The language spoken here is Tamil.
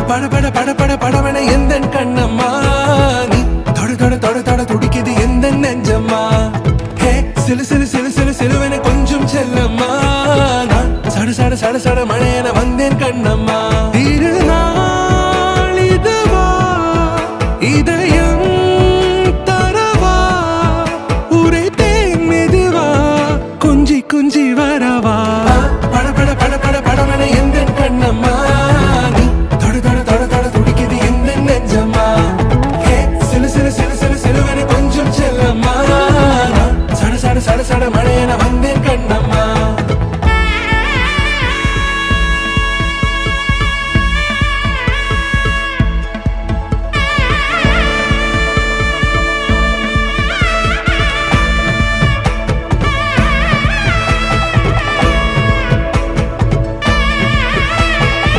பட பட பட பட படவன எந்த கண்ணம்மா நீ தொட தொட தொட தொட துடிக்குது எந்த நெஞ்சம்மா ஹே சிலு சிலு சிலு சிலு சிலுவன கொஞ்சம் செல்லம்மா சட சட சட சட